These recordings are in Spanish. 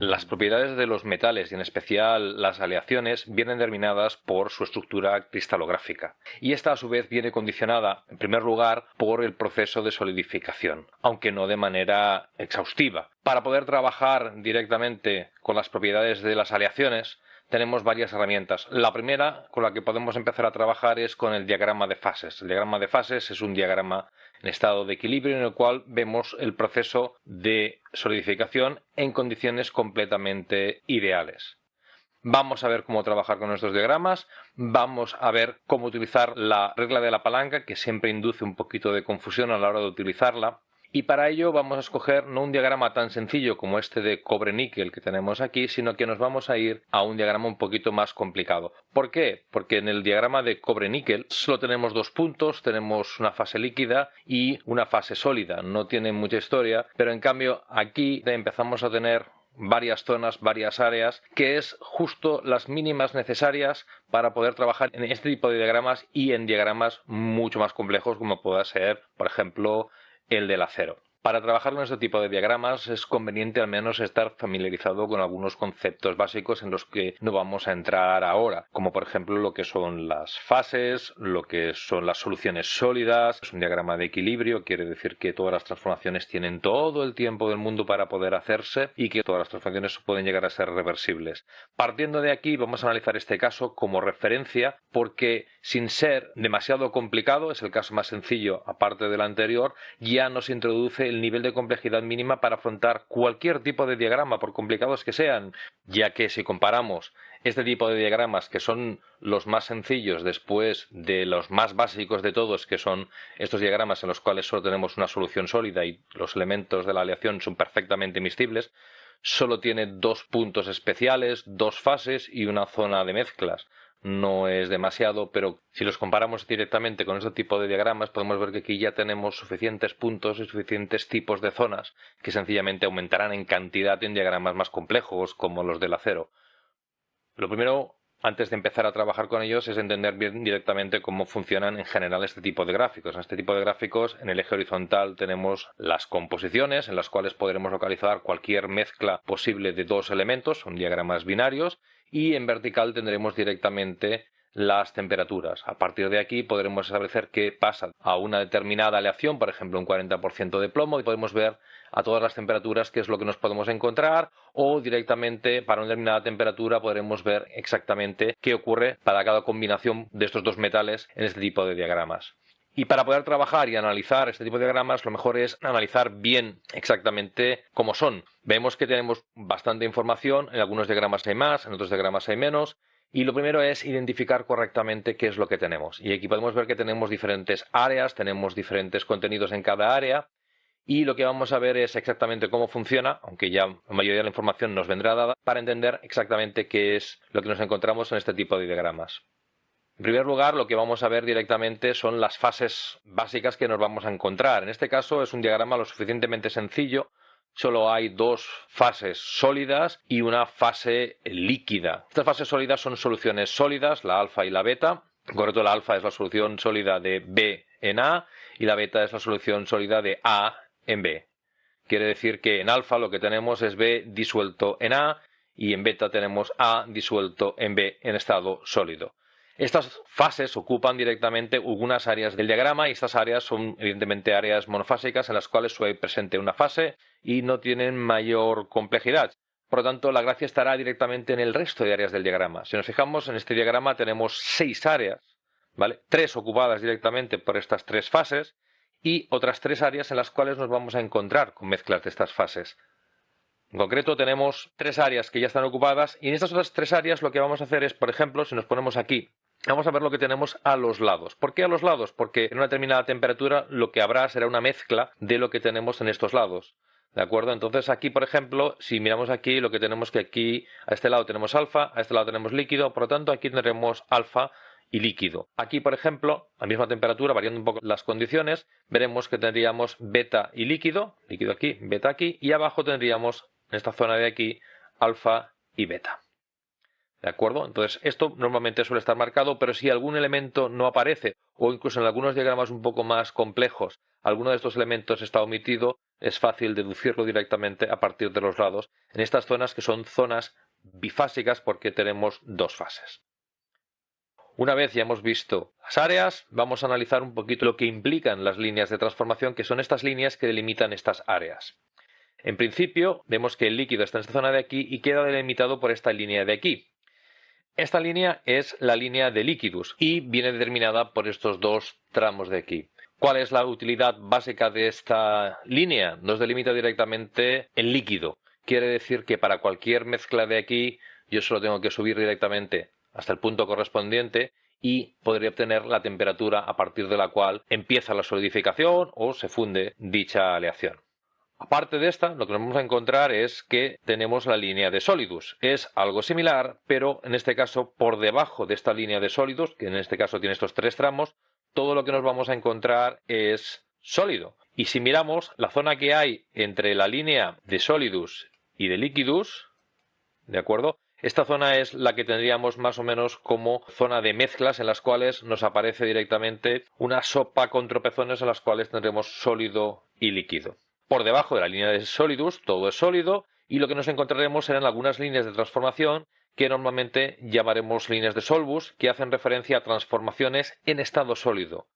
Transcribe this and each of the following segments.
Las propiedades de los metales y en especial las aleaciones vienen determinadas por su estructura cristalográfica y esta a su vez viene condicionada en primer lugar por el proceso de solidificación, aunque no de manera exhaustiva. Para poder trabajar directamente con las propiedades de las aleaciones tenemos varias herramientas. La primera con la que podemos empezar a trabajar es con el diagrama de fases. El diagrama de fases es un diagrama en estado de equilibrio en el cual vemos el proceso de solidificación en condiciones completamente ideales. Vamos a ver cómo trabajar con estos diagramas, vamos a ver cómo utilizar la regla de la palanca, que siempre induce un poquito de confusión a la hora de utilizarla. Y para ello vamos a escoger no un diagrama tan sencillo como este de cobre-níquel que tenemos aquí, sino que nos vamos a ir a un diagrama un poquito más complicado. ¿Por qué? Porque en el diagrama de cobre-níquel solo tenemos dos puntos, tenemos una fase líquida y una fase sólida. No tiene mucha historia, pero en cambio aquí empezamos a tener varias zonas, varias áreas, que es justo las mínimas necesarias para poder trabajar en este tipo de diagramas y en diagramas mucho más complejos como pueda ser, por ejemplo, el del acero. Para trabajar con este tipo de diagramas es conveniente al menos estar familiarizado con algunos conceptos básicos en los que no vamos a entrar ahora, como por ejemplo lo que son las fases, lo que son las soluciones sólidas. Es un diagrama de equilibrio, quiere decir que todas las transformaciones tienen todo el tiempo del mundo para poder hacerse y que todas las transformaciones pueden llegar a ser reversibles. Partiendo de aquí vamos a analizar este caso como referencia porque sin ser demasiado complicado, es el caso más sencillo aparte del anterior, ya nos introduce el nivel de complejidad mínima para afrontar cualquier tipo de diagrama, por complicados que sean, ya que si comparamos este tipo de diagramas, que son los más sencillos después de los más básicos de todos, que son estos diagramas en los cuales solo tenemos una solución sólida y los elementos de la aleación son perfectamente miscibles, solo tiene dos puntos especiales, dos fases y una zona de mezclas. No es demasiado, pero si los comparamos directamente con este tipo de diagramas podemos ver que aquí ya tenemos suficientes puntos y suficientes tipos de zonas que sencillamente aumentarán en cantidad en diagramas más complejos como los del acero. Lo primero, antes de empezar a trabajar con ellos, es entender bien directamente cómo funcionan en general este tipo de gráficos. En este tipo de gráficos, en el eje horizontal tenemos las composiciones, en las cuales podremos localizar cualquier mezcla posible de dos elementos, son diagramas binarios, y en vertical tendremos directamente las temperaturas. A partir de aquí podremos establecer qué pasa a una determinada aleación, por ejemplo un 40% de plomo, y podemos ver a todas las temperaturas qué es lo que nos podemos encontrar, o directamente para una determinada temperatura podremos ver exactamente qué ocurre para cada combinación de estos dos metales en este tipo de diagramas. Y para poder trabajar y analizar este tipo de diagramas, lo mejor es analizar bien exactamente cómo son. Vemos que tenemos bastante información, en algunos diagramas hay más, en otros diagramas hay menos, y lo primero es identificar correctamente qué es lo que tenemos. Y aquí podemos ver que tenemos diferentes áreas, tenemos diferentes contenidos en cada área, y lo que vamos a ver es exactamente cómo funciona, aunque ya la mayoría de la información nos vendrá dada, para entender exactamente qué es lo que nos encontramos en este tipo de diagramas. En primer lugar, lo que vamos a ver directamente son las fases básicas que nos vamos a encontrar. En este caso es un diagrama lo suficientemente sencillo. Solo hay dos fases sólidas y una fase líquida. Estas fases sólidas son soluciones sólidas, la alfa y la beta. En concreto, la alfa es la solución sólida de B en A y la beta es la solución sólida de A en B. Quiere decir que en alfa lo que tenemos es B disuelto en A y en beta tenemos A disuelto en B en estado sólido. Estas fases ocupan directamente algunas áreas del diagrama y estas áreas son evidentemente áreas monofásicas en las cuales solo hay presente una fase y no tienen mayor complejidad. Por lo tanto, la gracia estará directamente en el resto de áreas del diagrama. Si nos fijamos en este diagrama tenemos 6 áreas, ¿vale? 3 ocupadas directamente por estas 3 fases y otras 3 áreas en las cuales nos vamos a encontrar con mezclas de estas fases. En concreto tenemos 3 áreas que ya están ocupadas y en estas otras 3 áreas lo que vamos a hacer es, por ejemplo, si nos ponemos aquí, vamos a ver lo que tenemos a los lados. ¿Por qué a los lados? Porque en una determinada temperatura lo que habrá será una mezcla de lo que tenemos en estos lados. ¿De acuerdo? Entonces aquí, por ejemplo, si miramos aquí, lo que tenemos que aquí, a este lado tenemos alfa, a este lado tenemos líquido, por lo tanto aquí tendremos alfa y líquido. Aquí, por ejemplo, a misma temperatura, variando un poco las condiciones, veremos que tendríamos beta y líquido aquí, beta aquí, y abajo tendríamos, en esta zona de aquí, alfa y beta. ¿De acuerdo? Entonces, esto normalmente suele estar marcado, pero si algún elemento no aparece, o incluso en algunos diagramas un poco más complejos, alguno de estos elementos está omitido, es fácil deducirlo directamente a partir de los lados en estas zonas que son zonas bifásicas porque tenemos dos fases. Una vez ya hemos visto las áreas, vamos a analizar un poquito lo que implican las líneas de transformación, que son estas líneas que delimitan estas áreas. En principio, vemos que el líquido está en esta zona de aquí y queda delimitado por esta línea de aquí. Esta línea es la línea de líquidos y viene determinada por estos dos tramos de aquí. ¿Cuál es la utilidad básica de esta línea? Nos delimita directamente el líquido. Quiere decir que para cualquier mezcla de aquí, yo solo tengo que subir directamente hasta el punto correspondiente y podré obtener la temperatura a partir de la cual empieza la solidificación o se funde dicha aleación. Aparte de esta, lo que nos vamos a encontrar es que tenemos la línea de sólidos. Es algo similar, pero en este caso por debajo de esta línea de sólidos, que en este caso tiene estos tres tramos, todo lo que nos vamos a encontrar es sólido. Y si miramos la zona que hay entre la línea de sólidos y de líquidos, ¿de acuerdo? Esta zona es la que tendríamos más o menos como zona de mezclas en las cuales nos aparece directamente una sopa con tropezones en las cuales tendremos sólido y líquido. Por debajo de la línea de sólidos todo es sólido y lo que nos encontraremos serán algunas líneas de transformación que normalmente llamaremos líneas de Solbus, que hacen referencia a transformaciones en estado sólido.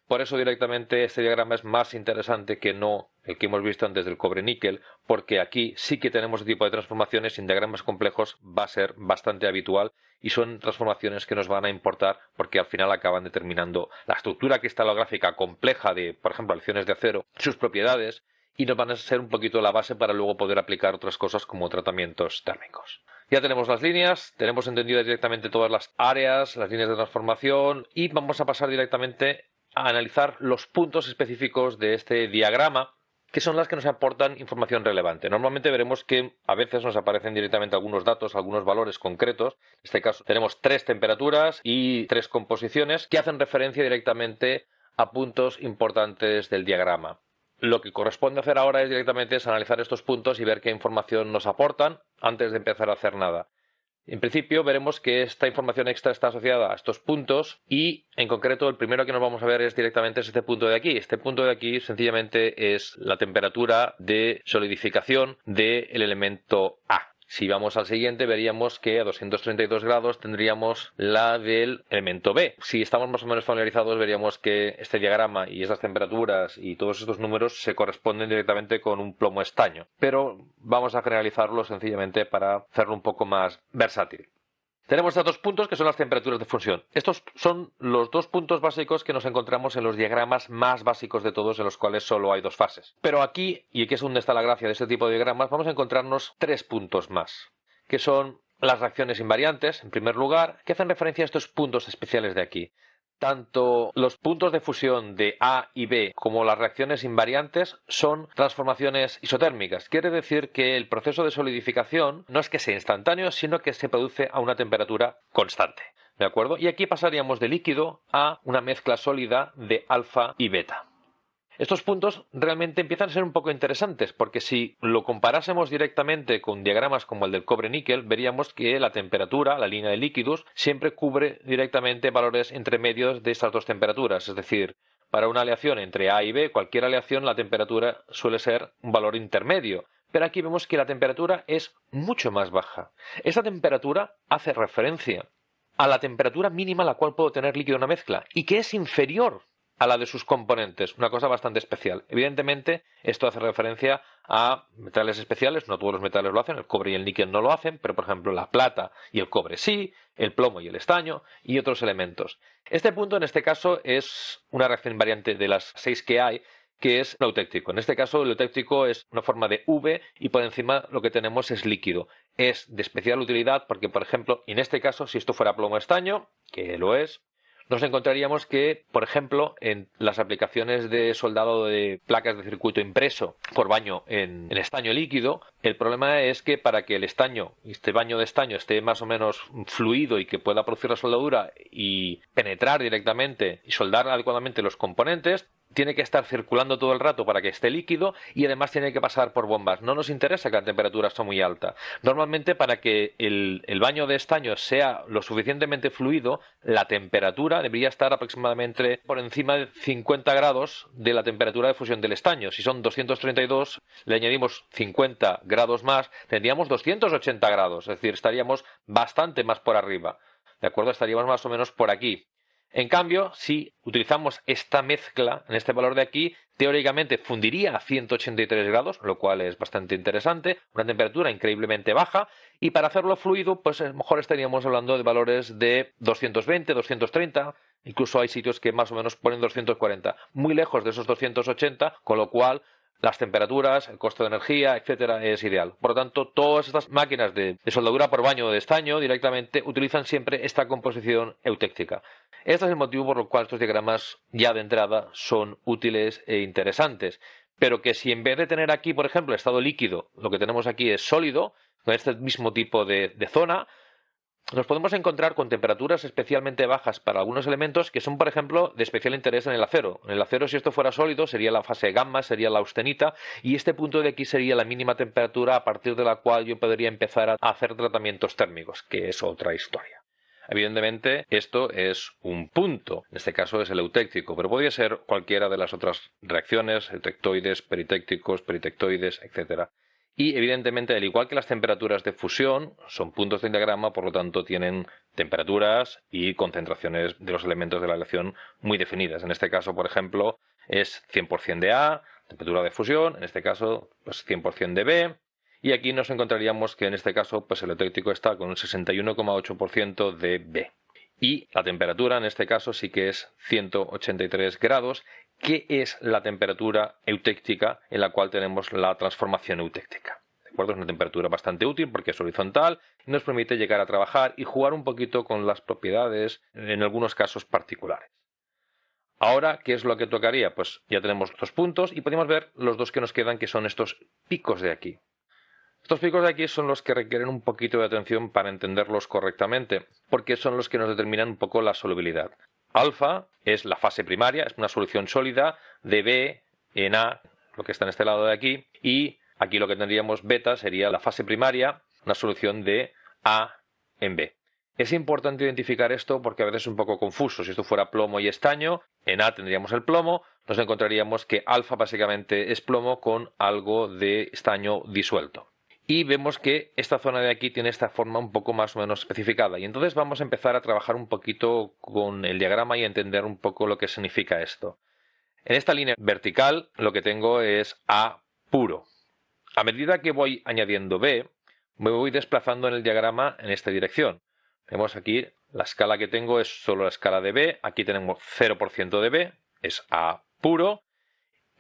Por eso directamente este diagrama es más interesante que no el que hemos visto antes del cobre-níquel, porque aquí sí que tenemos este tipo de transformaciones y en diagramas complejos va a ser bastante habitual y son transformaciones que nos van a importar porque al final acaban determinando la estructura cristalográfica compleja de, por ejemplo, aleaciones de acero, sus propiedades, y nos van a ser un poquito la base para luego poder aplicar otras cosas como tratamientos térmicos. Ya tenemos las líneas, tenemos entendidas directamente todas las áreas, las líneas de transformación y vamos a pasar directamente a analizar los puntos específicos de este diagrama, que son las que nos aportan información relevante. Normalmente veremos que a veces nos aparecen directamente algunos datos, algunos valores concretos. En este caso tenemos 3 temperaturas y 3 composiciones que hacen referencia directamente a puntos importantes del diagrama. Lo que corresponde hacer ahora es directamente analizar estos puntos y ver qué información nos aportan antes de empezar a hacer nada. En principio veremos que esta información extra está asociada a estos puntos y en concreto el primero que nos vamos a ver es directamente este punto de aquí. Este punto de aquí sencillamente es la temperatura de solidificación del elemento A. Si vamos al siguiente veríamos que a 232 grados tendríamos la del elemento B. Si estamos más o menos familiarizados veríamos que este diagrama y estas temperaturas y todos estos números se corresponden directamente con un plomo estaño. Pero vamos a generalizarlo sencillamente para hacerlo un poco más versátil. Tenemos estos 2 puntos que son las temperaturas de fusión. Estos son los 2 puntos básicos que nos encontramos en los diagramas más básicos de todos, en los cuales solo hay 2 fases. Pero aquí, y aquí es donde está la gracia de este tipo de diagramas, vamos a encontrarnos 3 puntos más, que son las reacciones invariantes, en primer lugar, que hacen referencia a estos puntos especiales de aquí. Tanto los puntos de fusión de A y B como las reacciones invariantes son transformaciones isotérmicas. Quiere decir que el proceso de solidificación no es que sea instantáneo, sino que se produce a una temperatura constante. ¿De acuerdo? Y aquí pasaríamos de líquido a una mezcla sólida de alfa y beta. Estos puntos realmente empiezan a ser un poco interesantes porque si lo comparásemos directamente con diagramas como el del cobre-níquel, veríamos que la temperatura, la línea de líquidos, siempre cubre directamente valores entre medios de estas 2 temperaturas. Es decir, para una aleación entre A y B, cualquier aleación, la temperatura suele ser un valor intermedio. Pero aquí vemos que la temperatura es mucho más baja. Esta temperatura hace referencia a la temperatura mínima a la cual puedo tener líquido en una mezcla y que es inferior a la de sus componentes, una cosa bastante especial. Evidentemente, esto hace referencia a metales especiales, no todos los metales lo hacen, el cobre y el níquel no lo hacen, pero por ejemplo la plata y el cobre sí, el plomo y el estaño y otros elementos. Este punto en este caso es una reacción invariante de las 6 que hay, que es eutéctico. En este caso el eutéctico es una forma de V y por encima lo que tenemos es líquido. Es de especial utilidad porque, por ejemplo, en este caso, si esto fuera plomo estaño, que lo es, nos encontraríamos que, por ejemplo, en las aplicaciones de soldado de placas de circuito impreso por baño en estaño líquido, el problema es que para que el estaño, este baño de estaño, esté más o menos fluido y que pueda producir la soldadura y penetrar directamente y soldar adecuadamente los componentes, tiene que estar circulando todo el rato para que esté líquido y además tiene que pasar por bombas. No nos interesa que la temperatura esté muy alta. Normalmente, para que el baño de estaño sea lo suficientemente fluido, la temperatura debería estar aproximadamente por encima de 50 grados de la temperatura de fusión del estaño. Si son 232, le añadimos 50 grados más, tendríamos 280 grados, es decir, estaríamos bastante más por arriba. ¿De acuerdo? Estaríamos más o menos por aquí. En cambio, si utilizamos esta mezcla en este valor de aquí, teóricamente fundiría a 183 grados, lo cual es bastante interesante, una temperatura increíblemente baja, y para hacerlo fluido, pues a lo mejor estaríamos hablando de valores de 220, 230, incluso hay sitios que más o menos ponen 240, muy lejos de esos 280, con lo cual las temperaturas, el costo de energía, etcétera, es ideal. Por lo tanto, todas estas máquinas de soldadura por baño o de estaño directamente utilizan siempre esta composición eutéctica. Este es el motivo por el cual estos diagramas ya de entrada son útiles e interesantes. Pero que si en vez de tener aquí, por ejemplo, estado líquido, lo que tenemos aquí es sólido, con este mismo tipo de zona, nos podemos encontrar con temperaturas especialmente bajas para algunos elementos que son, por ejemplo, de especial interés en el acero. En el acero, si esto fuera sólido, sería la fase gamma, sería la austenita, y este punto de aquí sería la mínima temperatura a partir de la cual yo podría empezar a hacer tratamientos térmicos, que es otra historia. Evidentemente, esto es un punto, en este caso es el eutéctico, pero podría ser cualquiera de las otras reacciones, eutectoides, peritecticos, peritectoides, etc. Y evidentemente, al igual que las temperaturas de fusión, son puntos del diagrama, por lo tanto tienen temperaturas y concentraciones de los elementos de la aleación muy definidas. En este caso, por ejemplo, es 100% de A, temperatura de fusión, en este caso pues 100% de B, y aquí nos encontraríamos que en este caso pues el eutéctico está con un 61,8% de B. Y la temperatura en este caso sí que es 183 grados, que es la temperatura eutéctica en la cual tenemos la transformación eutéctica. ¿De acuerdo? Es una temperatura bastante útil porque es horizontal y nos permite llegar a trabajar y jugar un poquito con las propiedades en algunos casos particulares. Ahora, ¿qué es lo que tocaría? Pues ya tenemos dos puntos y podemos ver los dos que nos quedan, que son estos picos de aquí. Estos picos de aquí son los que requieren un poquito de atención para entenderlos correctamente, porque son los que nos determinan un poco la solubilidad. Alfa es la fase primaria, es una solución sólida de B en A, lo que está en este lado de aquí, y aquí lo que tendríamos beta sería la fase primaria, una solución de A en B. Es importante identificar esto porque a veces es un poco confuso. Si esto fuera plomo y estaño, en A tendríamos el plomo, nos encontraríamos que alfa básicamente es plomo con algo de estaño disuelto. Y vemos que esta zona de aquí tiene esta forma un poco más o menos especificada. Y entonces vamos a empezar a trabajar un poquito con el diagrama y a entender un poco lo que significa esto. En esta línea vertical lo que tengo es A puro. A medida que voy añadiendo B, me voy desplazando en el diagrama en esta dirección. Vemos aquí la escala que tengo es solo la escala de B. Aquí tenemos 0% de B, es A puro.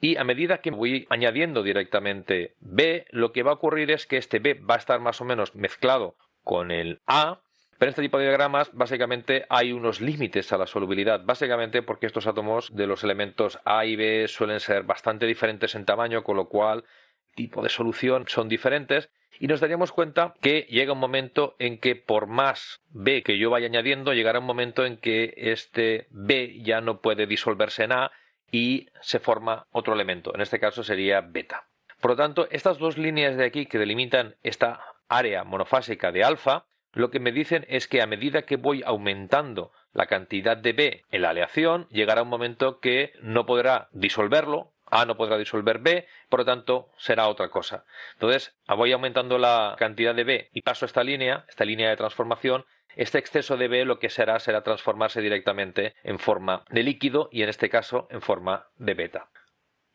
Y a medida que voy añadiendo directamente B, lo que va a ocurrir es que este B va a estar más o menos mezclado con el A, pero en este tipo de diagramas básicamente hay unos límites a la solubilidad, básicamente porque estos átomos de los elementos A y B suelen ser bastante diferentes en tamaño, con lo cual el tipo de solución son diferentes, y nos daríamos cuenta que llega un momento en que por más B que yo vaya añadiendo, llegará un momento en que este B ya no puede disolverse en A, y se forma otro elemento, en este caso sería beta. Por lo tanto, estas dos líneas de aquí que delimitan esta área monofásica de alfa, lo que me dicen es que a medida que voy aumentando la cantidad de B en la aleación, llegará un momento que no podrá disolverlo, A no podrá disolver B, por lo tanto será otra cosa. Entonces, voy aumentando la cantidad de B y paso esta línea de transformación. Este exceso de B lo que será transformarse directamente en forma de líquido y en este caso en forma de beta.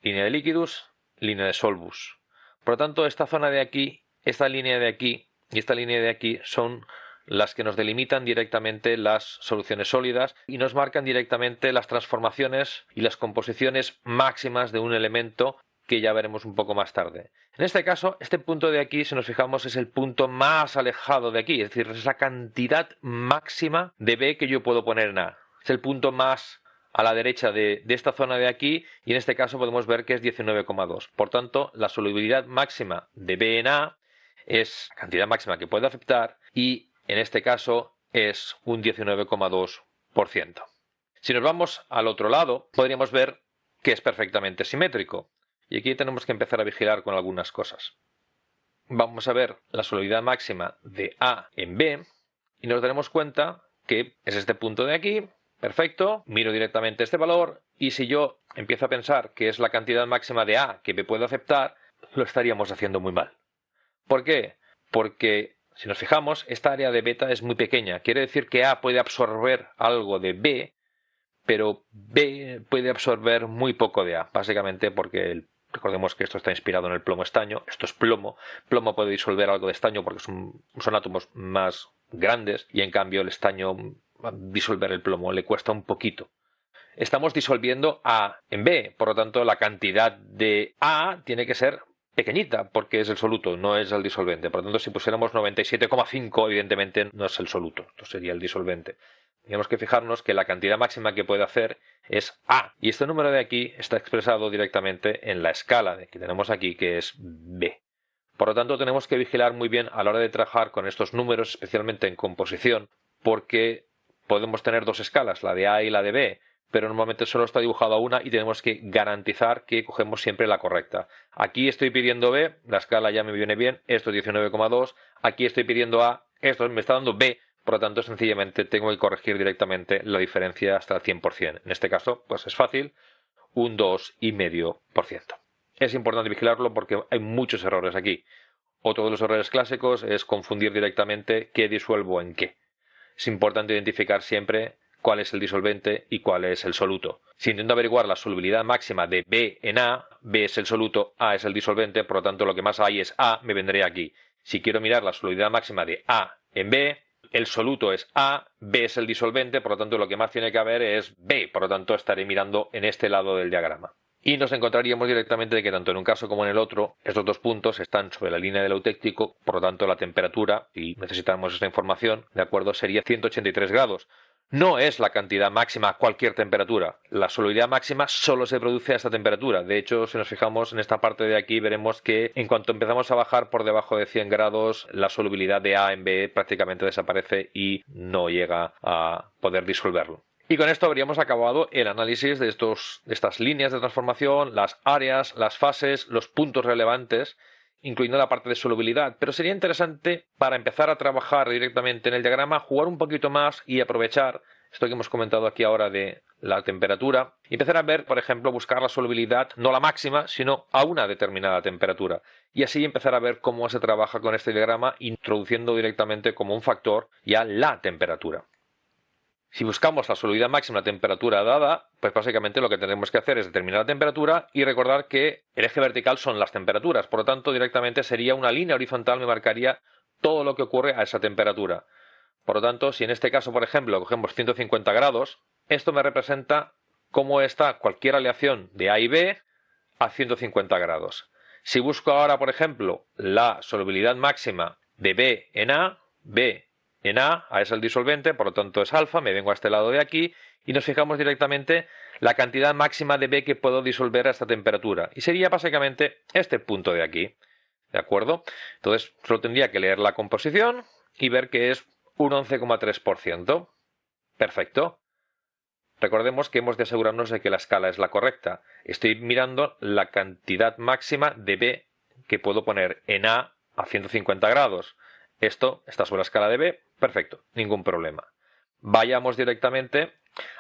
Línea de liquidus, línea de solvus. Por lo tanto, esta zona de aquí, esta línea de aquí y esta línea de aquí son las que nos delimitan directamente las soluciones sólidas y nos marcan directamente las transformaciones y las composiciones máximas de un elemento, que ya veremos un poco más tarde. En este caso, este punto de aquí, si nos fijamos, es el punto más alejado de aquí, es decir, es la cantidad máxima de B que yo puedo poner en A. Es el punto más a la derecha de esta zona de aquí, y en este caso podemos ver que es 19,2. Por tanto, la solubilidad máxima de B en A es la cantidad máxima que puede aceptar, y en este caso es un 19,2%. Si nos vamos al otro lado, podríamos ver que es perfectamente simétrico. Y aquí tenemos que empezar a vigilar con algunas cosas. Vamos a ver la solubilidad máxima de A en B y nos daremos cuenta que es este punto de aquí. Perfecto, miro directamente este valor y si yo empiezo a pensar que es la cantidad máxima de A que B puedo aceptar, lo estaríamos haciendo muy mal. ¿Por qué? Porque si nos fijamos, esta área de beta es muy pequeña. Quiere decir que A puede absorber algo de B, pero B puede absorber muy poco de A, básicamente porque recordemos que esto está inspirado en el plomo estaño, esto es plomo. Plomo puede disolver algo de estaño porque son átomos más grandes y en cambio el estaño, disolver el plomo, le cuesta un poquito. Estamos disolviendo A en B, por lo tanto la cantidad de A tiene que ser pequeñita porque es el soluto, no es el disolvente. Por lo tanto, si pusiéramos 97,5, evidentemente no es el soluto, esto sería el disolvente. Tenemos que fijarnos que la cantidad máxima que puede hacer es A. Y este número de aquí está expresado directamente en la escala que tenemos aquí, que es B. Por lo tanto, tenemos que vigilar muy bien a la hora de trabajar con estos números, especialmente en composición, porque podemos tener dos escalas, la de A y la de B, pero normalmente solo está dibujado a una y tenemos que garantizar que cogemos siempre la correcta. Aquí estoy pidiendo B, la escala ya me viene bien, esto es 19,2, aquí estoy pidiendo A, esto me está dando B, por lo tanto sencillamente tengo que corregir directamente la diferencia hasta el 100%. En este caso, pues es fácil, un 2,5%. Es importante vigilarlo porque hay muchos errores aquí. Otro de los errores clásicos es confundir directamente qué disuelvo en qué. Es importante identificar siempre cuál es el disolvente y cuál es el soluto. Si intento averiguar la solubilidad máxima de B en A, B es el soluto, A es el disolvente, por lo tanto lo que más hay es A, me vendré aquí. Si quiero mirar la solubilidad máxima de A en B, el soluto es A, B es el disolvente, por lo tanto lo que más tiene que haber es B, por lo tanto estaré mirando en este lado del diagrama. Y nos encontraríamos directamente de que tanto en un caso como en el otro, estos dos puntos están sobre la línea del eutéctico, por lo tanto la temperatura, si necesitamos esta información, de acuerdo, sería 183 grados. No es la cantidad máxima a cualquier temperatura. La solubilidad máxima solo se produce a esta temperatura. De hecho, si nos fijamos en esta parte de aquí, veremos que en cuanto empezamos a bajar por debajo de 100 grados, la solubilidad de A en B prácticamente desaparece y no llega a poder disolverlo. Y con esto habríamos acabado el análisis de estas líneas de transformación, las áreas, las fases, los puntos relevantes, incluyendo la parte de solubilidad. Pero sería interesante, para empezar a trabajar directamente en el diagrama, jugar un poquito más y aprovechar esto que hemos comentado aquí ahora de la temperatura y empezar a ver, por ejemplo, buscar la solubilidad, no la máxima, sino a una determinada temperatura. Y así empezar a ver cómo se trabaja con este diagrama, introduciendo directamente como un factor ya la temperatura. Si buscamos la solubilidad máxima a temperatura dada, pues básicamente lo que tenemos que hacer es determinar la temperatura y recordar que el eje vertical son las temperaturas. Por lo tanto, directamente sería una línea horizontal, me marcaría todo lo que ocurre a esa temperatura. Por lo tanto, si en este caso, por ejemplo, cogemos 150 grados, esto me representa cómo está cualquier aleación de A y B a 150 grados. Si busco ahora, por ejemplo, la solubilidad máxima de B en A, B en A es el disolvente, por lo tanto es alfa, me vengo a este lado de aquí y nos fijamos directamente la cantidad máxima de B que puedo disolver a esta temperatura. Y sería básicamente este punto de aquí. ¿De acuerdo? Entonces solo tendría que leer la composición y ver que es un 11,3%. Perfecto. Recordemos que hemos de asegurarnos de que la escala es la correcta. Estoy mirando la cantidad máxima de B que puedo poner en A 150 grados. Esto está sobre la escala de B, perfecto, ningún problema. Vayamos directamente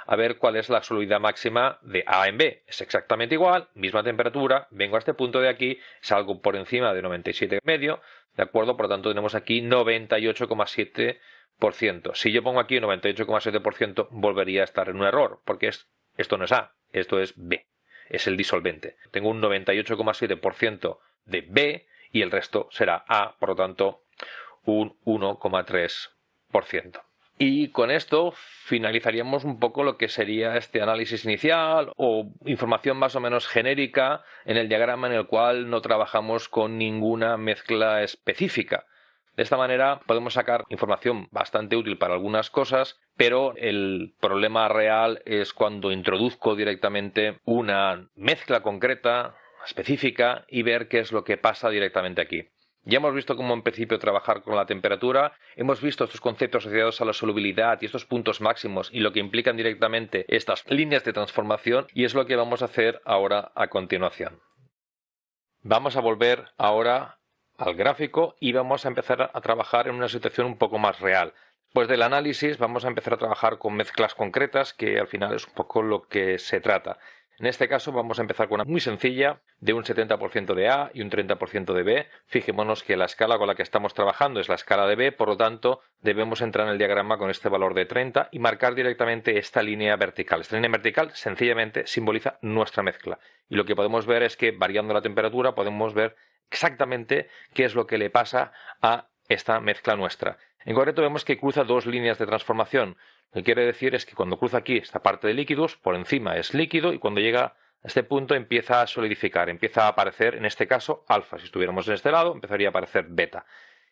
a ver cuál es la solubilidad máxima de A en B. Es exactamente igual, misma temperatura, vengo a este punto de aquí, salgo por encima de 97,5, ¿de acuerdo? Por lo tanto tenemos aquí 98,7%. Si yo pongo aquí 98,7%, volvería a estar en un error, porque esto no es A, esto es B, es el disolvente. Tengo un 98,7% de B y el resto será A, por lo tanto un 1,3%. Y con esto finalizaríamos un poco lo que sería este análisis inicial o información más o menos genérica en el diagrama en el cual no trabajamos con ninguna mezcla específica. De esta manera podemos sacar información bastante útil para algunas cosas, pero el problema real es cuando introduzco directamente una mezcla concreta, específica, y ver qué es lo que pasa directamente aquí. Ya hemos visto cómo en principio trabajar con la temperatura, hemos visto estos conceptos asociados a la solubilidad y estos puntos máximos y lo que implican directamente estas líneas de transformación, y es lo que vamos a hacer ahora a continuación. Vamos a volver ahora al gráfico y vamos a empezar a trabajar en una situación un poco más real. Después del análisis vamos a empezar a trabajar con mezclas concretas, que al final es un poco lo que se trata. En este caso vamos a empezar con una muy sencilla, de un 70% de A y un 30% de B. Fijémonos que la escala con la que estamos trabajando es la escala de B, por lo tanto debemos entrar en el diagrama con este valor de 30 y marcar directamente esta línea vertical. Esta línea vertical sencillamente simboliza nuestra mezcla. Y lo que podemos ver es que variando la temperatura podemos ver exactamente qué es lo que le pasa a esta mezcla nuestra. En concreto vemos que cruza dos líneas de transformación. Lo que quiere decir es que cuando cruza aquí esta parte de líquidos, por encima es líquido y cuando llega a este punto empieza a solidificar, empieza a aparecer en este caso alfa. Si estuviéramos en este lado empezaría a aparecer beta.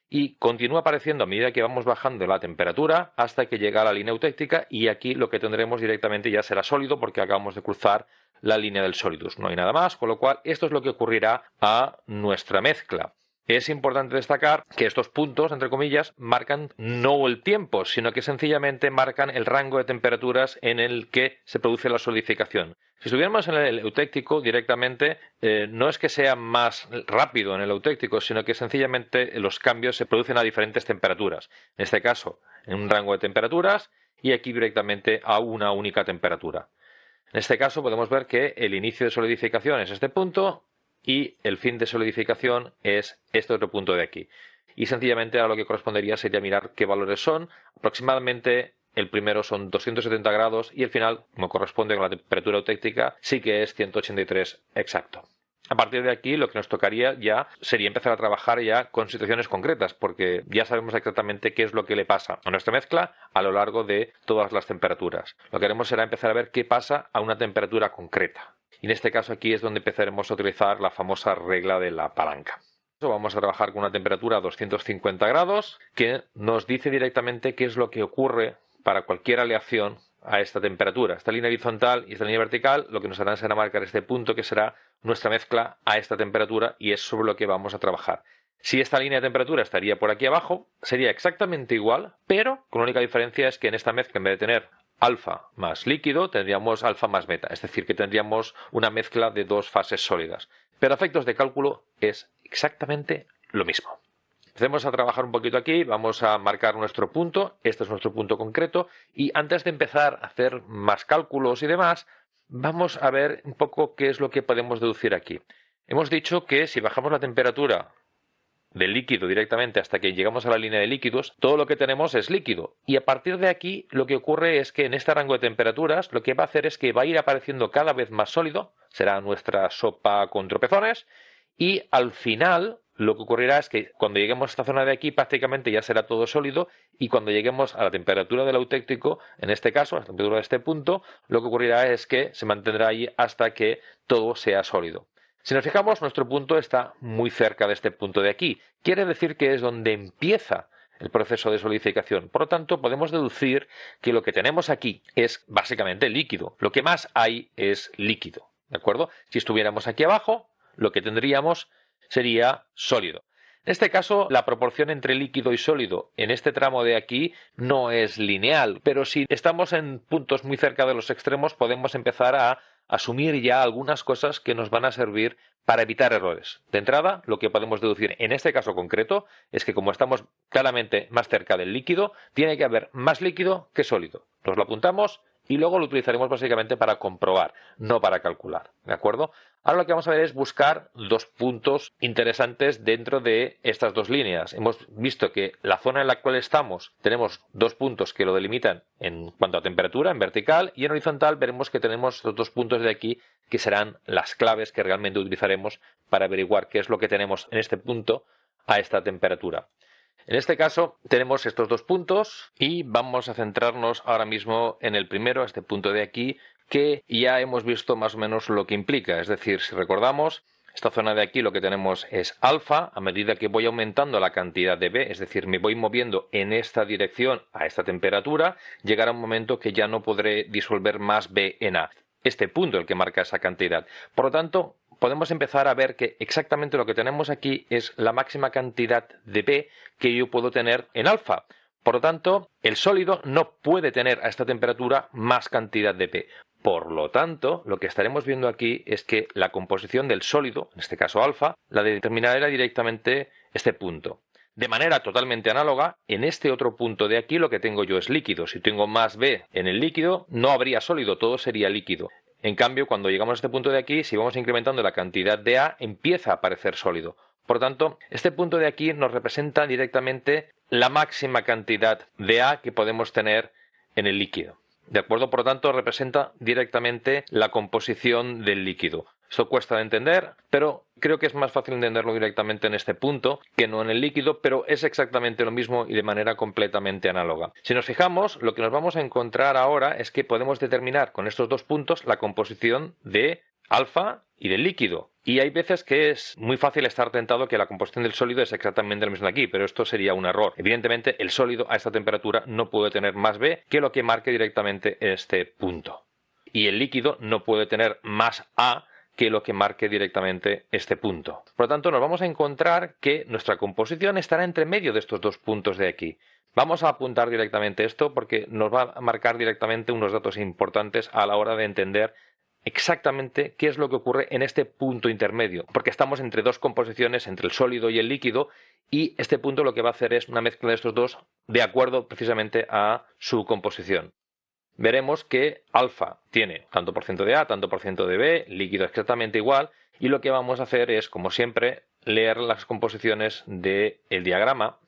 Y continúa apareciendo a medida que vamos bajando la temperatura hasta que llega a la línea eutéctica, y aquí lo que tendremos directamente ya será sólido porque acabamos de cruzar la línea del solidus. No hay nada más, con lo cual esto es lo que ocurrirá a nuestra mezcla. Es importante destacar que estos puntos, entre comillas, marcan no el tiempo, sino que sencillamente marcan el rango de temperaturas en el que se produce la solidificación. Si estuviéramos en el eutéctico directamente, no es que sea más rápido en el eutéctico, sino que sencillamente los cambios se producen a diferentes temperaturas. En este caso, en un rango de temperaturas, y aquí directamente a una única temperatura. En este caso podemos ver que el inicio de solidificación es este punto, y el fin de solidificación es este otro punto de aquí. Y sencillamente a lo que correspondería sería mirar qué valores son. Aproximadamente el primero son 270 grados y el final, como corresponde con la temperatura eutéctica, sí que es 183 exacto. A partir de aquí lo que nos tocaría ya sería empezar a trabajar ya con situaciones concretas, porque ya sabemos exactamente qué es lo que le pasa a nuestra mezcla a lo largo de todas las temperaturas. Lo que haremos será empezar a ver qué pasa a una temperatura concreta. Y en este caso aquí es donde empezaremos a utilizar la famosa regla de la palanca. Vamos a trabajar con una temperatura a 250 grados que nos dice directamente qué es lo que ocurre para cualquier aleación a esta temperatura. Esta línea horizontal y esta línea vertical lo que nos harán será marcar este punto que será nuestra mezcla a esta temperatura, y es sobre lo que vamos a trabajar. Si esta línea de temperatura estaría por aquí abajo, sería exactamente igual, pero con la única diferencia es que en esta mezcla, en vez de tener alfa más líquido, tendríamos alfa más beta, es decir, que tendríamos una mezcla de dos fases sólidas. Pero a efectos de cálculo es exactamente lo mismo. Empecemos a trabajar un poquito aquí, vamos a marcar nuestro punto, este es nuestro punto concreto, y antes de empezar a hacer más cálculos y demás, vamos a ver un poco qué es lo que podemos deducir aquí. Hemos dicho que si bajamos la temperatura del líquido directamente hasta que llegamos a la línea de líquidos, todo lo que tenemos es líquido, y a partir de aquí lo que ocurre es que en este rango de temperaturas lo que va a hacer es que va a ir apareciendo cada vez más sólido, será nuestra sopa con tropezones, y al final lo que ocurrirá es que cuando lleguemos a esta zona de aquí prácticamente ya será todo sólido, y cuando lleguemos a la temperatura del eutéctico, en este caso a la temperatura de este punto, lo que ocurrirá es que se mantendrá ahí hasta que todo sea sólido. Si nos fijamos, nuestro punto está muy cerca de este punto de aquí. Quiere decir que es donde empieza el proceso de solidificación. Por lo tanto, podemos deducir que lo que tenemos aquí es básicamente líquido. Lo que más hay es líquido, ¿de acuerdo? Si estuviéramos aquí abajo, lo que tendríamos sería sólido. En este caso, la proporción entre líquido y sólido en este tramo de aquí no es lineal, pero si estamos en puntos muy cerca de los extremos, podemos empezar a asumir ya algunas cosas que nos van a servir para evitar errores. De entrada, lo que podemos deducir en este caso concreto es que como estamos claramente más cerca del líquido, tiene que haber más líquido que sólido. Nos lo apuntamos y luego lo utilizaremos básicamente para comprobar, no para calcular, ¿de acuerdo? Ahora lo que vamos a ver es buscar dos puntos interesantes dentro de estas dos líneas. Hemos visto que la zona en la cual estamos tenemos dos puntos que lo delimitan en cuanto a temperatura, en vertical, y en horizontal veremos que tenemos estos dos puntos de aquí que serán las claves que realmente utilizaremos para averiguar qué es lo que tenemos en este punto a esta temperatura. En este caso tenemos estos dos puntos y vamos a centrarnos ahora mismo en el primero, este punto de aquí, que ya hemos visto más o menos lo que implica. Es decir, si recordamos, esta zona de aquí lo que tenemos es alfa. A medida que voy aumentando la cantidad de B, es decir, me voy moviendo en esta dirección a esta temperatura, llegará un momento que ya no podré disolver más B en A. Este punto es el que marca esa cantidad. Por lo tanto, podemos empezar a ver que exactamente lo que tenemos aquí es la máxima cantidad de B que yo puedo tener en alfa. Por lo tanto, el sólido no puede tener a esta temperatura más cantidad de P. Por lo tanto, lo que estaremos viendo aquí es que la composición del sólido, en este caso alfa, la determinará directamente este punto. De manera totalmente análoga, en este otro punto de aquí lo que tengo yo es líquido. Si tengo más B en el líquido, no habría sólido, todo sería líquido. En cambio, cuando llegamos a este punto de aquí, si vamos incrementando la cantidad de A, empieza a aparecer sólido. Por lo tanto, este punto de aquí nos representa directamente la máxima cantidad de A que podemos tener en el líquido. ¿De acuerdo? Por lo tanto, representa directamente la composición del líquido. Esto cuesta de entender, pero creo que es más fácil entenderlo directamente en este punto que no en el líquido, pero es exactamente lo mismo y de manera completamente análoga. Si nos fijamos, lo que nos vamos a encontrar ahora es que podemos determinar con estos dos puntos la composición de alfa y del líquido. Y hay veces que es muy fácil estar tentado que la composición del sólido es exactamente lo mismo de aquí, pero esto sería un error. Evidentemente, el sólido a esta temperatura no puede tener más B que lo que marque directamente este punto. Y el líquido no puede tener más A que lo que marque directamente este punto. Por lo tanto, nos vamos a encontrar que nuestra composición estará entre medio de estos dos puntos de aquí. Vamos a apuntar directamente esto porque nos va a marcar directamente unos datos importantes a la hora de entender exactamente qué es lo que ocurre en este punto intermedio, porque estamos entre dos composiciones, entre el sólido y el líquido, y este punto lo que va a hacer es una mezcla de estos dos de acuerdo precisamente a su composición. Veremos que alfa tiene tanto por ciento de A, tanto por ciento de B, líquido exactamente igual, y lo que vamos a hacer es, como siempre, leer las composiciones del diagrama.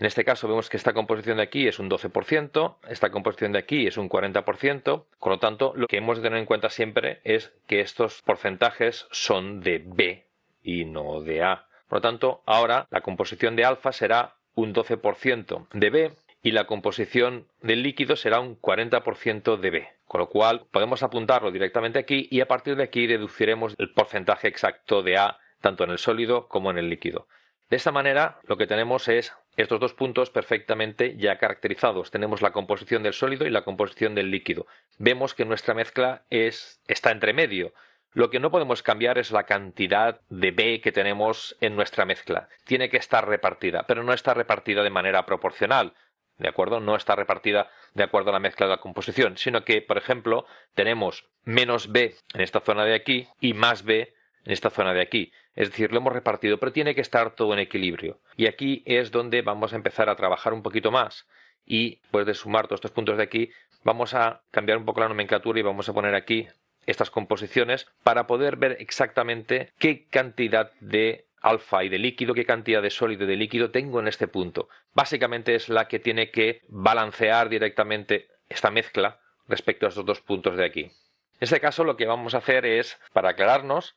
En este caso vemos que esta composición de aquí es un 12%, esta composición de aquí es un 40%, con lo tanto lo que hemos de tener en cuenta siempre es que estos porcentajes son de B y no de A. Por lo tanto, ahora la composición de alfa será un 12% de B y la composición del líquido será un 40% de B. Con lo cual podemos apuntarlo directamente aquí y a partir de aquí deduciremos el porcentaje exacto de A tanto en el sólido como en el líquido. De esta manera lo que tenemos es estos dos puntos perfectamente ya caracterizados. Tenemos la composición del sólido y la composición del líquido. Vemos que nuestra mezcla está entre medio. Lo que no podemos cambiar es la cantidad de B que tenemos en nuestra mezcla. Tiene que estar repartida, pero no está repartida de manera proporcional. ¿De acuerdo? No está repartida de acuerdo a la mezcla de la composición, sino que, por ejemplo, tenemos menos B en esta zona de aquí y más B en esta zona de aquí. Es decir, lo hemos repartido, pero tiene que estar todo en equilibrio. Y aquí es donde vamos a empezar a trabajar un poquito más. Y después de sumar todos estos puntos de aquí, vamos a cambiar un poco la nomenclatura y vamos a poner aquí estas composiciones para poder ver exactamente qué cantidad de alfa y de líquido, qué cantidad de sólido y de líquido tengo en este punto. Básicamente es la que tiene que balancear directamente esta mezcla respecto a estos dos puntos de aquí. En este caso lo que vamos a hacer es, para aclararnos,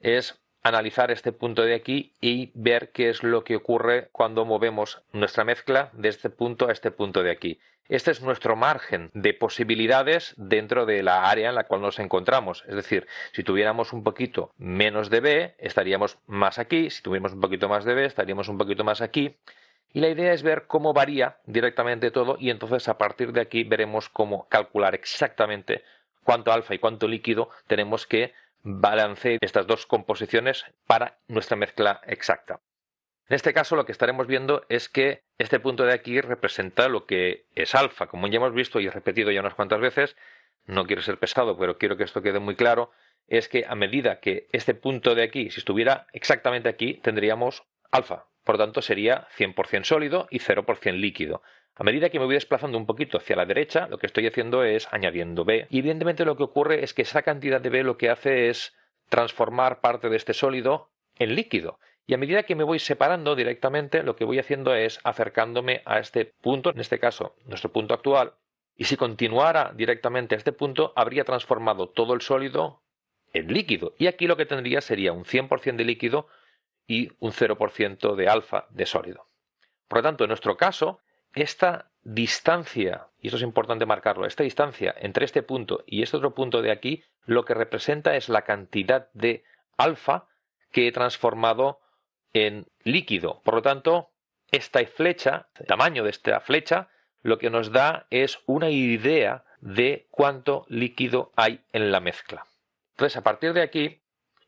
es analizar este punto de aquí y ver qué es lo que ocurre cuando movemos nuestra mezcla de este punto a este punto de aquí. Este es nuestro margen de posibilidades dentro de la área en la cual nos encontramos. Es decir, si tuviéramos un poquito menos de B, estaríamos más aquí. Si tuviéramos un poquito más de B, estaríamos un poquito más aquí. Y la idea es ver cómo varía directamente todo y entonces a partir de aquí veremos cómo calcular exactamente cuánto alfa y cuánto líquido tenemos que balancear estas dos composiciones para nuestra mezcla exacta. En este caso lo que estaremos viendo es que este punto de aquí representa lo que es alfa. Como ya hemos visto y he repetido ya unas cuantas veces, no quiero ser pesado, pero quiero que esto quede muy claro, es que a medida que este punto de aquí, si estuviera exactamente aquí, tendríamos alfa. Por lo tanto, sería 100% sólido y 0% líquido. A medida que me voy desplazando un poquito hacia la derecha, lo que estoy haciendo es añadiendo B. Y evidentemente lo que ocurre es que esa cantidad de B lo que hace es transformar parte de este sólido en líquido. Y a medida que me voy separando directamente, lo que voy haciendo es acercándome a este punto, en este caso, nuestro punto actual. Y si continuara directamente a este punto, habría transformado todo el sólido en líquido. Y aquí lo que tendría sería un 100% de líquido y un 0% de alfa de sólido. Por lo tanto, en nuestro caso, esta distancia, y esto es importante marcarlo, esta distancia entre este punto y este otro punto de aquí, lo que representa es la cantidad de alfa que he transformado en líquido. Por lo tanto, esta flecha, el tamaño de esta flecha, lo que nos da es una idea de cuánto líquido hay en la mezcla. Entonces, a partir de aquí,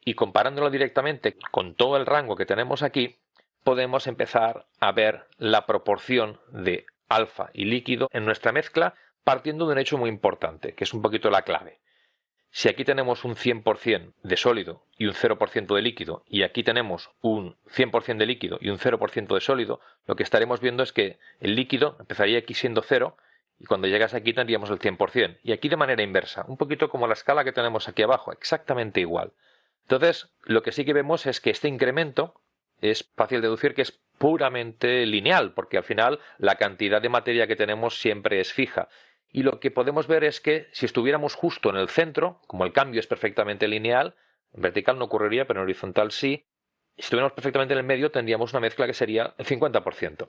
y comparándolo directamente con todo el rango que tenemos aquí, podemos empezar a ver la proporción de alfa y líquido en nuestra mezcla partiendo de un hecho muy importante, que es un poquito la clave. Si aquí tenemos un 100% de sólido y un 0% de líquido, y aquí tenemos un 100% de líquido y un 0% de sólido, lo que estaremos viendo es que el líquido empezaría aquí siendo 0, y cuando llegas aquí tendríamos el 100%. Y aquí de manera inversa, un poquito como la escala que tenemos aquí abajo, exactamente igual. Entonces, lo que sí que vemos es que este incremento es fácil deducir que es puramente lineal, porque al final la cantidad de materia que tenemos siempre es fija. Y lo que podemos ver es que si estuviéramos justo en el centro, como el cambio es perfectamente lineal, en vertical no ocurriría, pero en horizontal sí, si estuviéramos perfectamente en el medio tendríamos una mezcla que sería el 50%.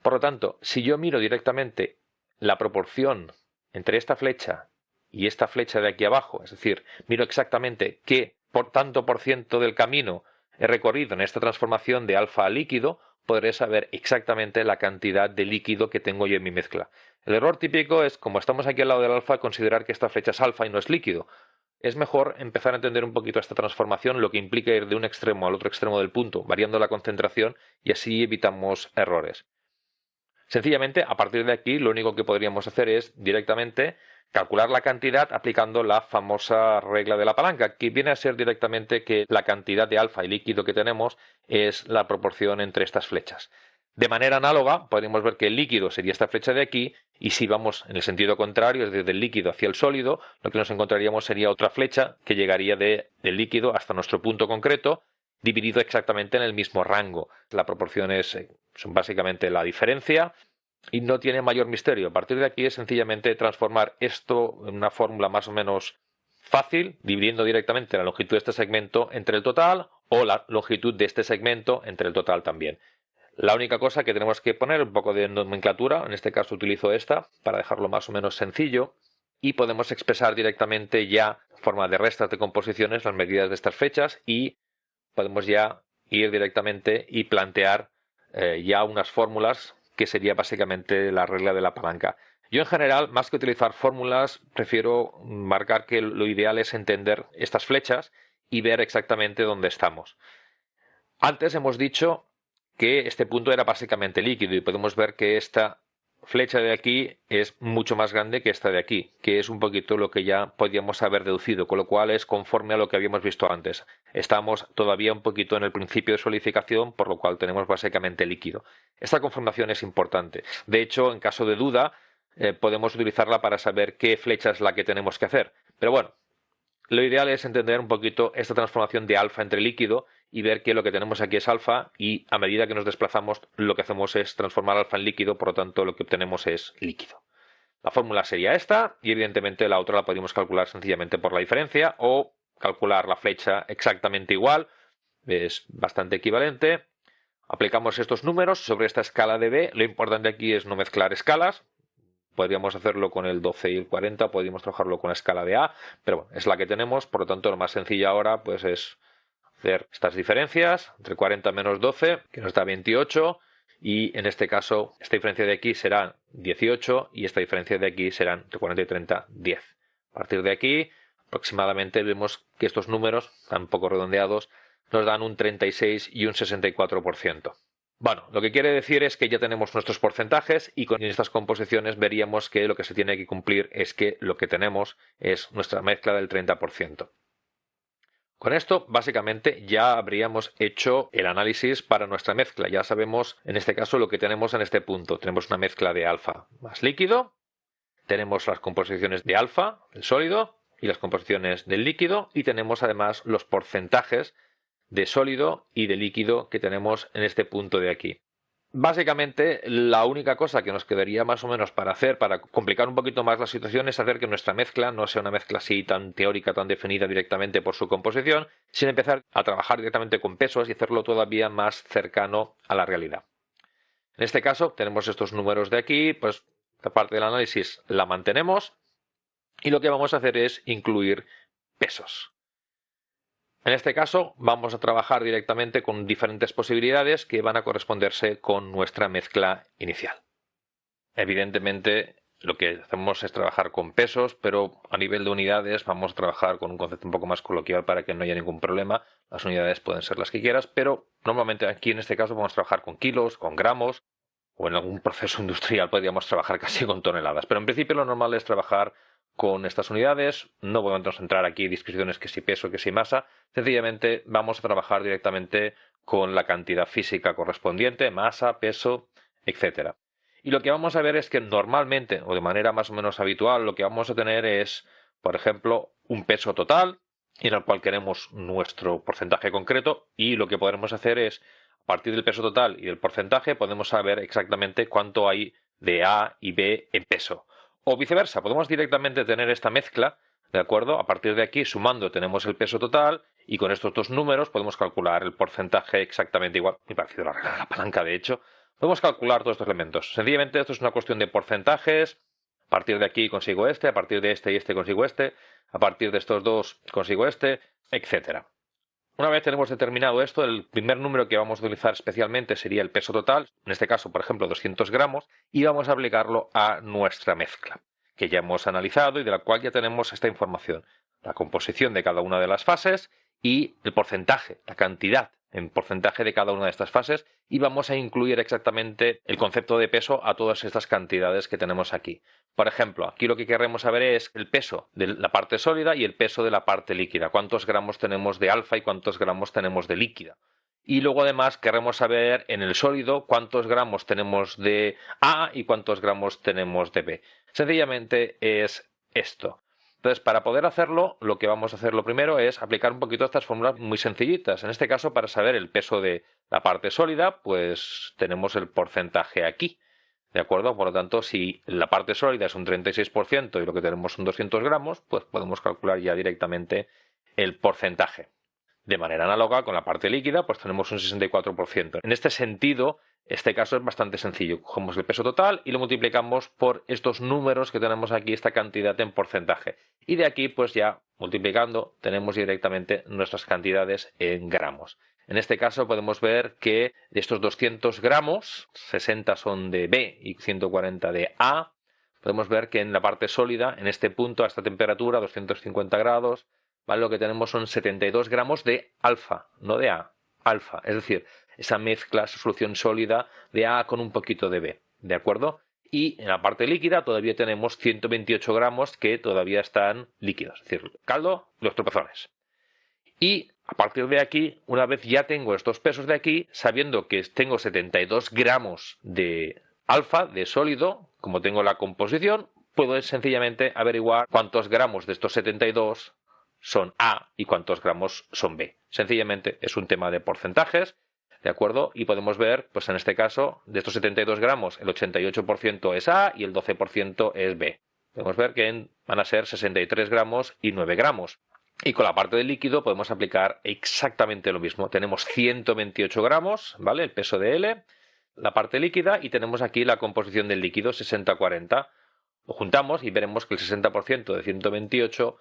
Por lo tanto, si yo miro directamente la proporción entre esta flecha y esta flecha de aquí abajo, es decir, miro exactamente qué por tanto por ciento del camino he recorrido en esta transformación de alfa a líquido, podré saber exactamente la cantidad de líquido que tengo yo en mi mezcla. El error típico es, como estamos aquí al lado del alfa, considerar que esta flecha es alfa y no es líquido. Es mejor empezar a entender un poquito esta transformación, lo que implica ir de un extremo al otro extremo del punto, variando la concentración, y así evitamos errores. Sencillamente, a partir de aquí, lo único que podríamos hacer es directamente calcular la cantidad aplicando la famosa regla de la palanca, que viene a ser directamente que la cantidad de alfa y líquido que tenemos es la proporción entre estas flechas. De manera análoga, podemos ver que el líquido sería esta flecha de aquí, y si vamos en el sentido contrario, es decir, del líquido hacia el sólido, lo que nos encontraríamos sería otra flecha que llegaría del líquido hasta nuestro punto concreto, dividido exactamente en el mismo rango. La proporción son básicamente la diferencia y no tiene mayor misterio. A partir de aquí es sencillamente transformar esto en una fórmula más o menos fácil, dividiendo directamente la longitud de este segmento entre el total o la longitud de este segmento entre el total también. La única cosa que tenemos que poner un poco de nomenclatura, en este caso utilizo esta para dejarlo más o menos sencillo, y podemos expresar directamente ya en forma de restas de composiciones las medidas de estas fechas y podemos ya ir directamente y plantear ya unas fórmulas que sería básicamente la regla de la palanca. Yo en general, más que utilizar fórmulas, prefiero marcar que lo ideal es entender estas flechas y ver exactamente dónde estamos. Antes hemos dicho que este punto era básicamente líquido y podemos ver que esta flecha de aquí es mucho más grande que esta de aquí, que es un poquito lo que ya podíamos haber deducido, con lo cual es conforme a lo que habíamos visto antes. Estamos todavía un poquito en el principio de solidificación, por lo cual tenemos básicamente líquido. Esta conformación es importante. De hecho, en caso de duda, podemos utilizarla para saber qué flecha es la que tenemos que hacer. Pero bueno, lo ideal es entender un poquito esta transformación de alfa entre líquido y ver que lo que tenemos aquí es alfa y a medida que nos desplazamos lo que hacemos es transformar alfa en líquido, por lo tanto lo que obtenemos es líquido. La fórmula sería esta y evidentemente la otra la podemos calcular sencillamente por la diferencia o calcular la flecha exactamente igual, es bastante equivalente. Aplicamos estos números sobre esta escala de B, lo importante aquí es no mezclar escalas. Podríamos hacerlo con el 12 y el 40, podríamos trabajarlo con la escala de A, pero bueno, es la que tenemos, por lo tanto lo más sencillo ahora pues es hacer estas diferencias entre 40 menos 12, que nos da 28, y en este caso esta diferencia de aquí será 18 y esta diferencia de aquí serán entre 40 y 30, 10. A partir de aquí aproximadamente vemos que estos números, tan poco redondeados, nos dan un 36 y un 64%. Bueno, lo que quiere decir es que ya tenemos nuestros porcentajes y con estas composiciones veríamos que lo que se tiene que cumplir es que lo que tenemos es nuestra mezcla del 30%. Con esto, básicamente, ya habríamos hecho el análisis para nuestra mezcla. Ya sabemos, en este caso, lo que tenemos en este punto. Tenemos una mezcla de alfa más líquido, tenemos las composiciones de alfa, el sólido, y las composiciones del líquido, y tenemos además los porcentajes de sólido y de líquido que tenemos en este punto de aquí. Básicamente, la única cosa que nos quedaría más o menos para hacer, para complicar un poquito más la situación, es hacer que nuestra mezcla no sea una mezcla así tan teórica, tan definida directamente por su composición, sino empezar a trabajar directamente con pesos y hacerlo todavía más cercano a la realidad. En este caso, tenemos estos números de aquí, pues esta parte del análisis la mantenemos y lo que vamos a hacer es incluir pesos. En este caso vamos a trabajar directamente con diferentes posibilidades que van a corresponderse con nuestra mezcla inicial. Evidentemente lo que hacemos es trabajar con pesos, pero a nivel de unidades vamos a trabajar con un concepto un poco más coloquial para que no haya ningún problema. Las unidades pueden ser las que quieras, pero normalmente aquí en este caso vamos a trabajar con kilos, con gramos, o en algún proceso industrial podríamos trabajar casi con toneladas. Pero en principio lo normal es trabajar con estas unidades. No podemos entrar aquí en discusiones que si peso, que si masa. Sencillamente vamos a trabajar directamente con la cantidad física correspondiente, masa, peso, etcétera. Y lo que vamos a ver es que normalmente, o de manera más o menos habitual, lo que vamos a tener es, por ejemplo, un peso total en el cual queremos nuestro porcentaje concreto, y lo que podremos hacer es, a partir del peso total y del porcentaje, podemos saber exactamente cuánto hay de A y B en peso. O viceversa, podemos directamente tener esta mezcla, ¿de acuerdo? A partir de aquí, sumando, tenemos el peso total, y con estos dos números podemos calcular el porcentaje exactamente igual. Muy parecido a la regla de la palanca, de hecho. Podemos calcular todos estos elementos. Sencillamente esto es una cuestión de porcentajes. A partir de aquí consigo este, a partir de este y este consigo este, a partir de estos dos consigo este, etcétera. Una vez tenemos determinado esto, el primer número que vamos a utilizar especialmente sería el peso total, en este caso, por ejemplo, 200 gramos, y vamos a aplicarlo a nuestra mezcla, que ya hemos analizado y de la cual ya tenemos esta información. La composición de cada una de las fases y el porcentaje, la cantidad en porcentaje de cada una de estas fases, y vamos a incluir exactamente el concepto de peso a todas estas cantidades que tenemos aquí. Por ejemplo, aquí lo que queremos saber es el peso de la parte sólida y el peso de la parte líquida. ¿Cuántos gramos tenemos de alfa y cuántos gramos tenemos de líquida? Y luego además queremos saber en el sólido cuántos gramos tenemos de A y cuántos gramos tenemos de B. Sencillamente es esto. Entonces, para poder hacerlo, lo que vamos a hacer lo primero es aplicar un poquito estas fórmulas muy sencillitas. En este caso, para saber el peso de la parte sólida, pues tenemos el porcentaje aquí. ¿De acuerdo? Por lo tanto, si la parte sólida es un 36% y lo que tenemos son 200 gramos, pues podemos calcular ya directamente el porcentaje. De manera análoga, con la parte líquida, pues tenemos un 64%. En este sentido, este caso es bastante sencillo. Cogemos el peso total y lo multiplicamos por estos números que tenemos aquí, esta cantidad en porcentaje. Y de aquí, pues ya multiplicando, tenemos directamente nuestras cantidades en gramos. En este caso podemos ver que de estos 200 gramos, 60 son de B y 140 de A. Podemos ver que en la parte sólida, en este punto, a esta temperatura, 250 grados, ¿vale? Lo que tenemos son 72 gramos de alfa, no de A, alfa. Es decir, esa mezcla, esa solución sólida de A con un poquito de B, ¿de acuerdo? Y en la parte líquida todavía tenemos 128 gramos que todavía están líquidos, es decir, caldo, los tropezones. Y a partir de aquí, una vez ya tengo estos pesos de aquí, sabiendo que tengo 72 gramos de alfa, de sólido, como tengo la composición, puedo sencillamente averiguar cuántos gramos de estos 72 son A y cuántos gramos son B. Sencillamente es un tema de porcentajes, ¿de acuerdo? Y podemos ver, pues en este caso, de estos 72 gramos, el 88% es A y el 12% es B. Podemos ver que van a ser 63 gramos y 9 gramos. Y con la parte del líquido podemos aplicar exactamente lo mismo. Tenemos 128 gramos, ¿vale? El peso de L, la parte líquida, y tenemos aquí la composición del líquido, 60-40. Lo juntamos y veremos que el 60% de 128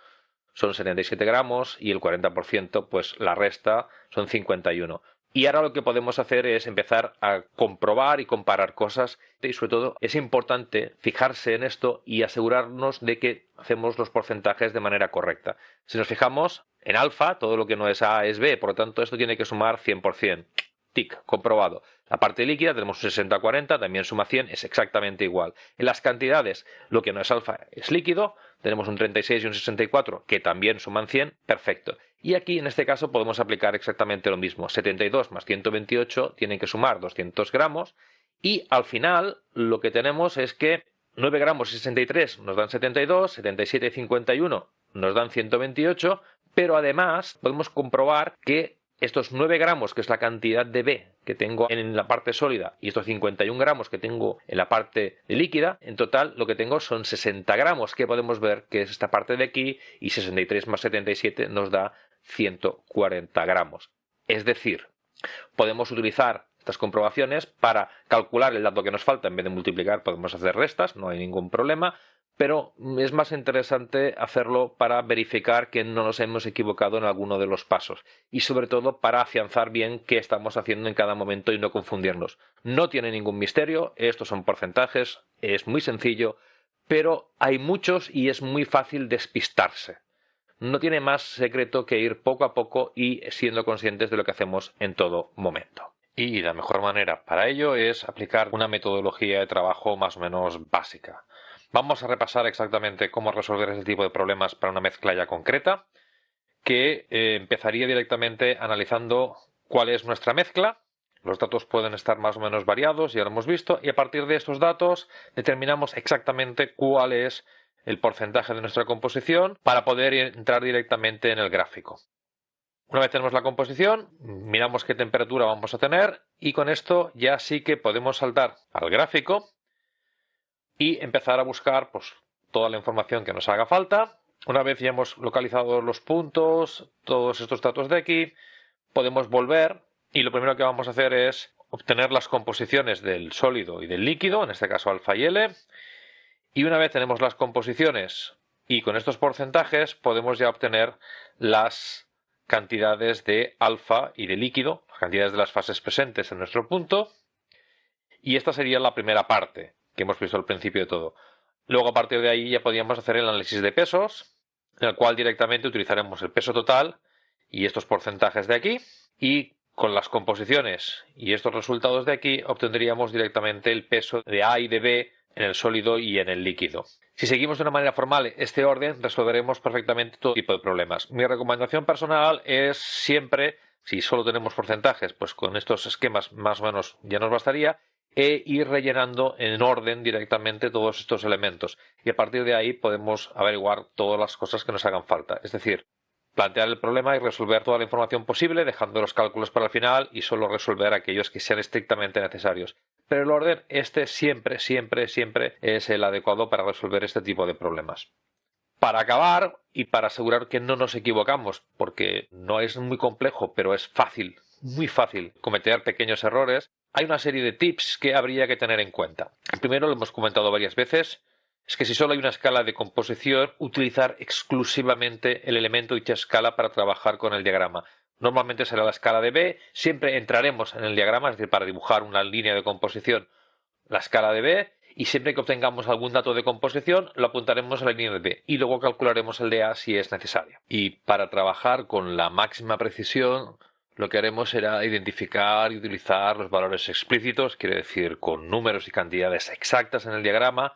son 77 gramos y el 40%, pues la resta, son 51. Y ahora lo que podemos hacer es empezar a comprobar y comparar cosas, y sobre todo es importante fijarse en esto y asegurarnos de que hacemos los porcentajes de manera correcta. Si nos fijamos en alfa, todo lo que no es A es B, por lo tanto esto tiene que sumar 100%. Tic, comprobado. La parte líquida tenemos un 60-40, también suma 100, es exactamente igual. En las cantidades, lo que no es alfa es líquido, tenemos un 36 y un 64 que también suman 100, perfecto. Y aquí en este caso podemos aplicar exactamente lo mismo. 72 más 128 tienen que sumar 200 gramos y al final lo que tenemos es que 9 gramos y 63 nos dan 72, 77 y 51 nos dan 128, pero además podemos comprobar que estos 9 gramos, que es la cantidad de B que tengo en la parte sólida, y estos 51 gramos que tengo en la parte líquida, en total lo que tengo son 60 gramos, que podemos ver que es esta parte de aquí, y 63 más 77 nos da 140 gramos. Es decir, podemos utilizar estas comprobaciones para calcular el dato que nos falta. En vez de multiplicar podemos hacer restas, no hay ningún problema, pero es más interesante hacerlo para verificar que no nos hemos equivocado en alguno de los pasos y sobre todo para afianzar bien qué estamos haciendo en cada momento y no confundirnos. No tiene ningún misterio, estos son porcentajes, es muy sencillo, pero hay muchos y es muy fácil despistarse. No tiene más secreto que ir poco a poco y siendo conscientes de lo que hacemos en todo momento. Y la mejor manera para ello es aplicar una metodología de trabajo más o menos básica. Vamos a repasar exactamente cómo resolver este tipo de problemas para una mezcla ya concreta, que empezaría directamente analizando cuál es nuestra mezcla. Los datos pueden estar más o menos variados, ya lo hemos visto, y a partir de estos datos determinamos exactamente cuál es el porcentaje de nuestra composición para poder entrar directamente en el gráfico. Una vez tenemos la composición, miramos qué temperatura vamos a tener y con esto ya sí que podemos saltar al gráfico y empezar a buscar pues, toda la información que nos haga falta. Una vez ya hemos localizado los puntos, todos estos datos de aquí, podemos volver y lo primero que vamos a hacer es obtener las composiciones del sólido y del líquido, en este caso alfa y L. Y una vez tenemos las composiciones y con estos porcentajes podemos ya obtener las cantidades de alfa y de líquido, las cantidades de las fases presentes en nuestro punto. Y esta sería la primera parte que hemos visto al principio de todo. Luego a partir de ahí ya podríamos hacer el análisis de pesos, en el cual directamente utilizaremos el peso total y estos porcentajes de aquí y con las composiciones y estos resultados de aquí obtendríamos directamente el peso de A y de B en el sólido y en el líquido. Si seguimos de una manera formal este orden, resolveremos perfectamente todo tipo de problemas. Mi recomendación personal es siempre, si solo tenemos porcentajes, pues con estos esquemas más o menos ya nos bastaría, e ir rellenando en orden directamente todos estos elementos. Y a partir de ahí podemos averiguar todas las cosas que nos hagan falta. Es decir, plantear el problema y resolver toda la información posible, dejando los cálculos para el final y solo resolver aquellos que sean estrictamente necesarios. Pero el orden siempre es el adecuado para resolver este tipo de problemas. Para acabar y para asegurar que no nos equivocamos, porque no es muy complejo, pero es fácil, muy fácil cometer pequeños errores, hay una serie de tips que habría que tener en cuenta. El primero, lo hemos comentado varias veces, es que si solo hay una escala de composición, utilizar exclusivamente el elemento dicha escala para trabajar con el diagrama. Normalmente será la escala de B, siempre entraremos en el diagrama, es decir, para dibujar una línea de composición, la escala de B, y siempre que obtengamos algún dato de composición, lo apuntaremos a la línea de B, y luego calcularemos el de A si es necesario. Y para trabajar con la máxima precisión, lo que haremos será identificar y utilizar los valores explícitos, quiere decir con números y cantidades exactas en el diagrama,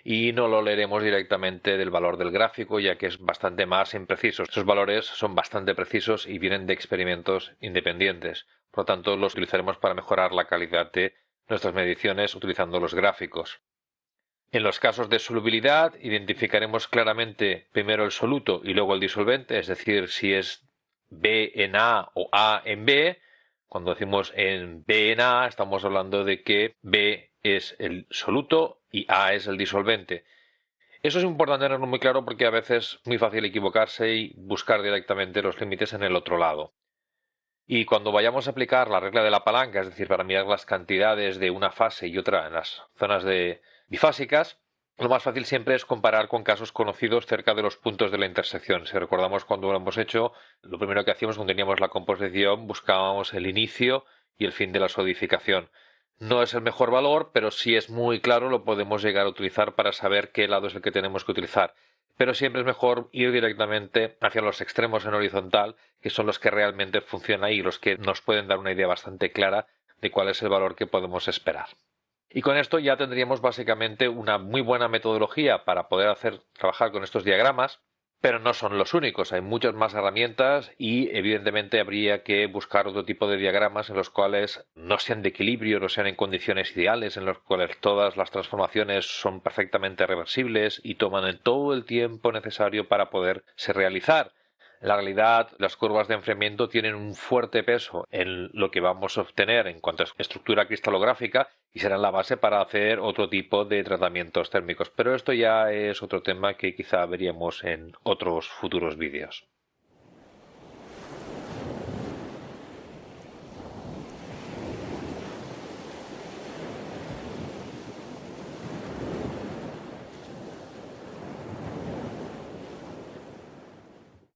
y no lo leeremos directamente del valor del gráfico, ya que es bastante más impreciso. Estos valores son bastante precisos y vienen de experimentos independientes. Por lo tanto, los utilizaremos para mejorar la calidad de nuestras mediciones utilizando los gráficos. En los casos de solubilidad, identificaremos claramente primero el soluto y luego el disolvente, es decir, si es B en A o A en B. Cuando decimos en B en A, estamos hablando de que B es el soluto y A es el disolvente. Eso es importante tenerlo muy claro porque a veces es muy fácil equivocarse y buscar directamente los límites en el otro lado. Y cuando vayamos a aplicar la regla de la palanca, es decir, para mirar las cantidades de una fase y otra en las zonas bifásicas, lo más fácil siempre es comparar con casos conocidos cerca de los puntos de la intersección. Si recordamos cuando lo hemos hecho, lo primero que hacíamos cuando teníamos la composición, buscábamos el inicio y el fin de la solidificación. No es el mejor valor, pero si es muy claro lo podemos llegar a utilizar para saber qué lado es el que tenemos que utilizar. Pero siempre es mejor ir directamente hacia los extremos en horizontal, que son los que realmente funcionan y los que nos pueden dar una idea bastante clara de cuál es el valor que podemos esperar. Y con esto ya tendríamos básicamente una muy buena metodología para poder trabajar con estos diagramas, pero no son los únicos, hay muchas más herramientas y evidentemente habría que buscar otro tipo de diagramas en los cuales no sean de equilibrio, no sean en condiciones ideales, en los cuales todas las transformaciones son perfectamente reversibles y toman todo el tiempo necesario para poderse realizar. En la realidad, las curvas de enfriamiento tienen un fuerte peso en lo que vamos a obtener en cuanto a estructura cristalográfica y serán la base para hacer otro tipo de tratamientos térmicos. Pero esto ya es otro tema que quizá veríamos en otros futuros vídeos.